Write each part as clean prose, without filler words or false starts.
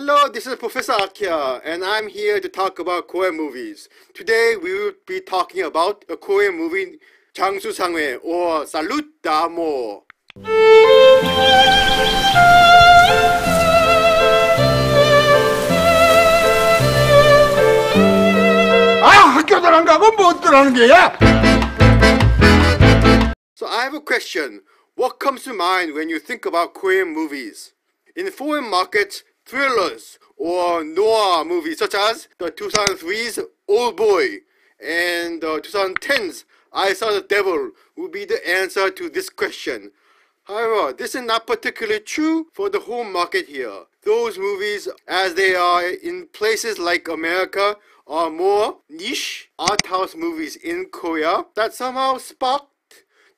Hello, this is Professor AKIA, and I'm here to talk about Korean movies. Today we will be talking about a Korean movie, 장수상회 or Salut D'Amour. 학교들 안 가고 뭐 들어가는 게야? So I have a question. What comes to mind when you think about Korean movies? In foreign markets, thrillers or noir movies such as the 2003's Old Boy and the 2010's I Saw the Devil will be the answer to this question. However, this is not particularly true for the home market here. Those movies, as they are in places like America, are more niche art house movies in Korea that somehow sparked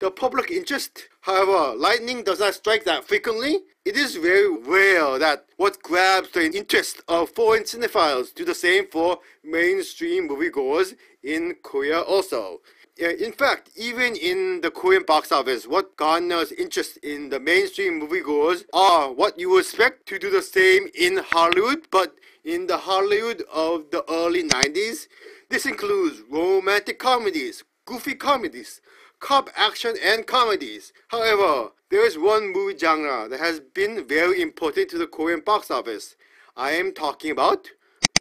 the public interest. However, lightning does not strike that frequently. It is very rare that what grabs the interest of foreign cinephiles do the same for mainstream moviegoers in Korea also. In fact, even in the Korean box office, what garners interest in the mainstream moviegoers are what you would expect to do the same in Hollywood, but in the Hollywood of the early 90s. This includes romantic comedies, goofy comedies, cop action and comedies. However, there is one movie genre that has been very important to the Korean box office. I am talking about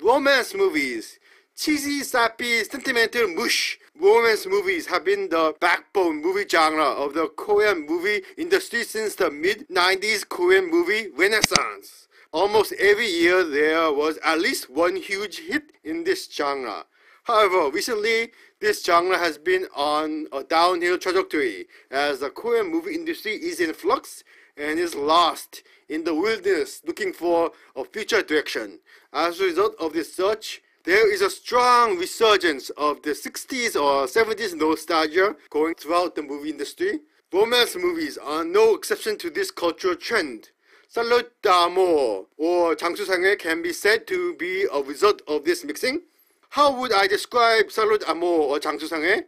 romance movies. Cheesy, sappy, sentimental mush romance movies have been the backbone movie genre of the Korean movie industry since the mid-90s Korean movie renaissance. Almost every year there was at least one huge hit in this genre. However, recently this genre has been on a downhill trajectory as the Korean movie industry is in flux and is lost in the wilderness looking for a future direction. As a result of this search, there is a strong resurgence of the 60s or 70s nostalgia going throughout the movie industry. Romance movies are no exception to this cultural trend. Salut D'Amour or 장수상회 can be said to be a result of this mixing. How would I describe Salut D'Amour or 장수상회?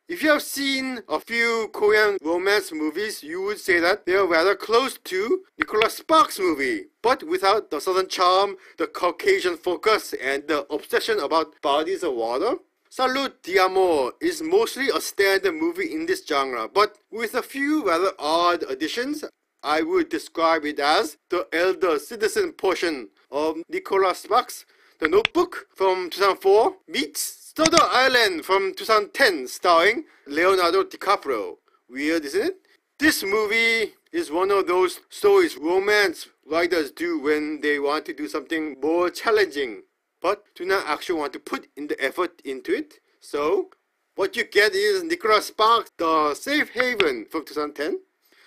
If you have seen a few Korean romance movies, you would say that they are rather close to Nicholas Sparks' movie, but without the southern charm, the Caucasian focus, and the obsession about bodies of water. Salut D'Amour is mostly a standard movie in this genre, but with a few rather odd additions. I would describe it as the elder citizen portion of Nicholas Sparks' The Notebook from 2004 meets Stutter Island from 2010 starring Leonardo DiCaprio. Weird, isn't it? This movie is one of those stories romance writers do when they want to do something more challenging, but do not actually want to put in the effort into it. So, what you get is Nicholas Sparks' The Safe Haven from 2010.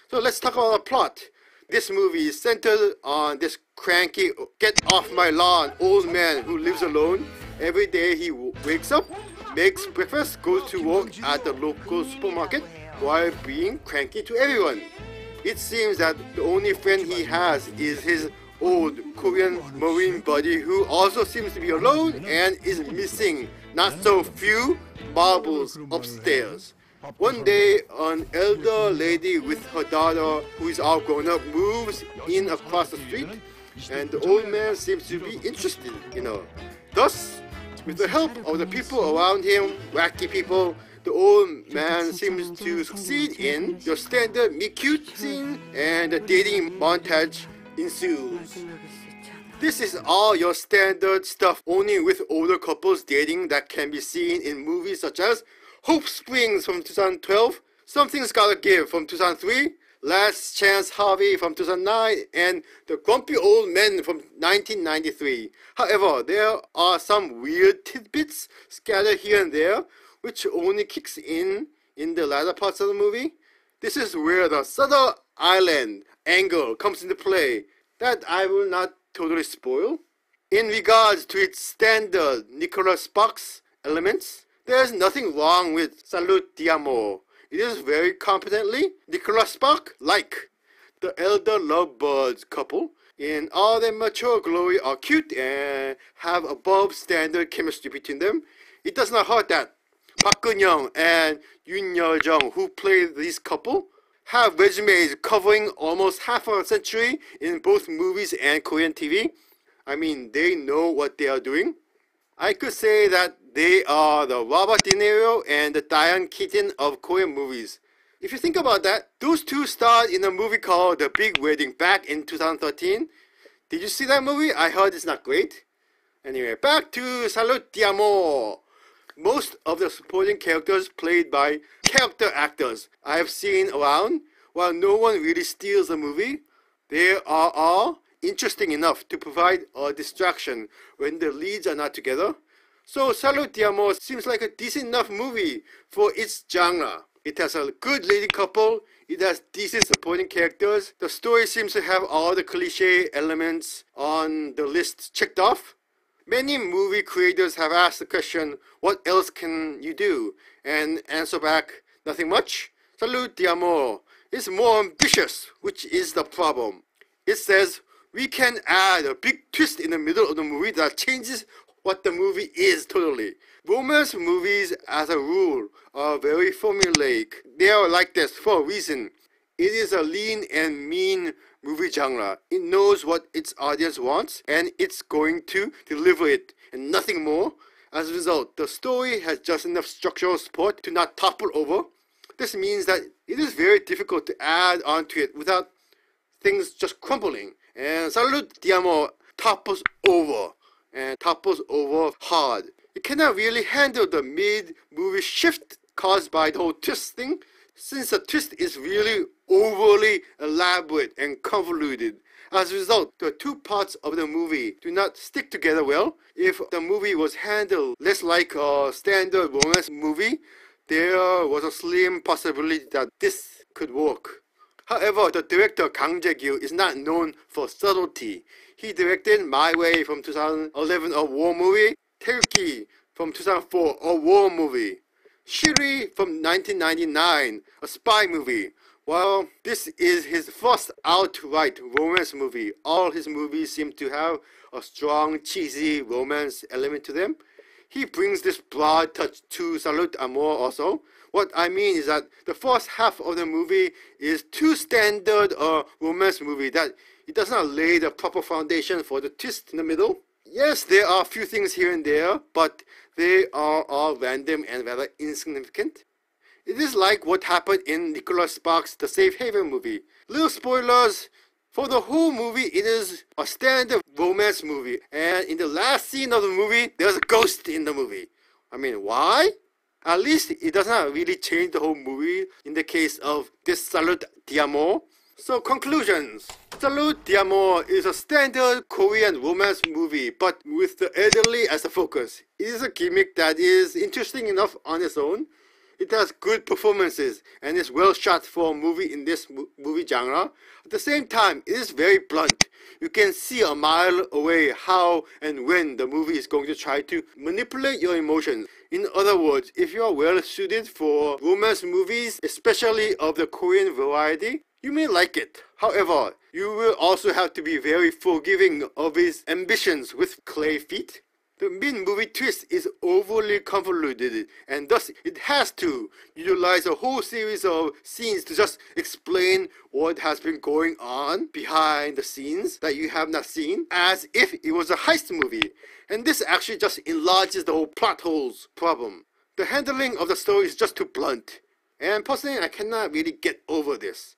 So let's talk about the plot. This movie is centered on this cranky, get-off-my-lawn old man who lives alone. Every day he wakes up, makes breakfast, goes to work at the local supermarket while being cranky to everyone. It seems that the only friend he has is his old Korean Marine buddy who also seems to be alone and is missing not so few marbles upstairs. One day, an elder lady with her daughter, who is all grown up, moves in across the street, and the old man seems to be interested in her. Thus, with the help of the people around him, wacky people, the old man seems to succeed in your standard meet-cute scene, and the dating montage ensues. This is all your standard stuff, only with older couples dating that can be seen in movies such as Hope Springs from 2012, Something's Gotta Give from 2003, Last Chance Harvey from 2009, and The Grumpy Old Men from 1993. However, there are some weird tidbits scattered here and there, which only kicks in the latter parts of the movie. This is where the Sutter Island angle comes into play, that I will not totally spoil. In regards to its standard Nicholas Sparks elements, there is nothing wrong with Salut D'Amour. It is very competently Nicholas Sparks-like. The elder lovebirds couple in all their mature glory are cute and have above standard chemistry between them. It does not hurt that Park Geun and Youn, who play this couple, have resumes covering almost half a century in both movies and Korean TV. I mean, they know what they are doing. I could say that they are the Robert De Niro and the Diane Keaton of Korean movies. If you think about that, those two starred in a movie called The Big Wedding back in 2013. Did you see that movie? I heard it's not great. Anyway, back to Salut D'Amour. Most of the supporting characters played by character actors I have seen around. While no one really steals the movie, they are all interesting enough to provide a distraction when the leads are not together. So Salut D'Amour seems like a decent enough movie for its genre. It has a good leading couple, it has decent supporting characters, the story seems to have all the cliche elements on the list checked off. Many movie creators have asked the question, what else can you do? And answer back, nothing much. Salut D'Amour is more ambitious, which is the problem. It says, we can add a big twist in the middle of the movie that changes what the movie is totally. Romance movies, as a rule, are very formulaic. They are like this for a reason. It is a lean and mean movie genre. It knows what its audience wants and it's going to deliver it and nothing more. As a result, the story has just enough structural support to not topple over. This means that it is very difficult to add onto it without things just crumbling. And Salut D'Amour topples over, and topples over hard. It cannot really handle the mid-movie shift caused by the whole twist thing, since the twist is really overly elaborate and convoluted. As a result, the two parts of the movie do not stick together well. If the movie was handled less like a standard romance movie, there was a slim possibility that this could work. However, the director Kang is not known for subtlety. He directed My Way from 2011, a war movie, Taeruki from 2004, a war movie, Shiri from 1999, a spy movie. While this is his first outright romance movie, all his movies seem to have a strong, cheesy romance element to them. He brings this broad touch to Salut D'Amour also. What I mean is that the first half of the movie is too standard a romance movie that it does not lay the proper foundation for the twist in the middle. Yes, there are a few things here and there, but they are all random and rather insignificant. It is like what happened in Nicholas Sparks' The Safe Haven movie. Little spoilers, for the whole movie it is a standard romance movie, and in the last scene of the movie, there's a ghost in the movie. I mean, why? At least it does not really change the whole movie in the case of this Salut D'Amour. So conclusions. Salut D'Amour is a standard Korean romance movie, but with the elderly as a focus. It is a gimmick that is interesting enough on its own. It has good performances and is well shot for a movie in this movie genre. At the same time, it is very blunt. You can see a mile away how and when the movie is going to try to manipulate your emotions. In other words, if you are well suited for romance movies, especially of the Korean variety, you may like it. However, you will also have to be very forgiving of his ambitions with clay feet. The mid-movie twist is overly convoluted, and thus it has to utilize a whole series of scenes to just explain what has been going on behind the scenes that you have not seen, as if it was a heist movie. And this actually just enlarges the whole plot holes problem. The handling of the story is just too blunt, and personally I cannot really get over this.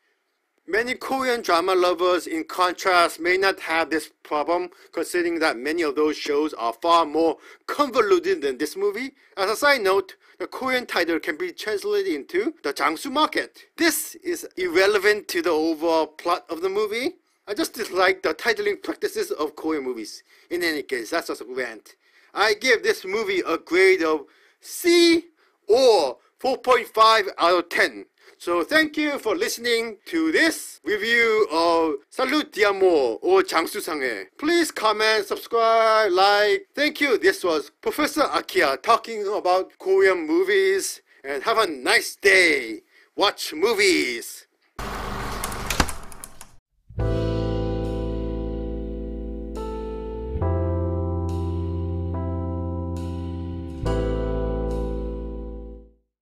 Many Korean drama lovers, in contrast, may not have this problem, considering that many of those shows are far more convoluted than this movie. As a side note, the Korean title can be translated into the Jangsu market. This is irrelevant to the overall plot of the movie. I just dislike the titling practices of Korean movies. In any case, that's just a rant. I give this movie a grade of C or 4.5 out of 10. So thank you for listening to this review of Salut D'Amour or 장수상회. Please comment, subscribe, like. Thank you. This was Professor AKIA talking about Korean movies. And have a nice day. Watch movies.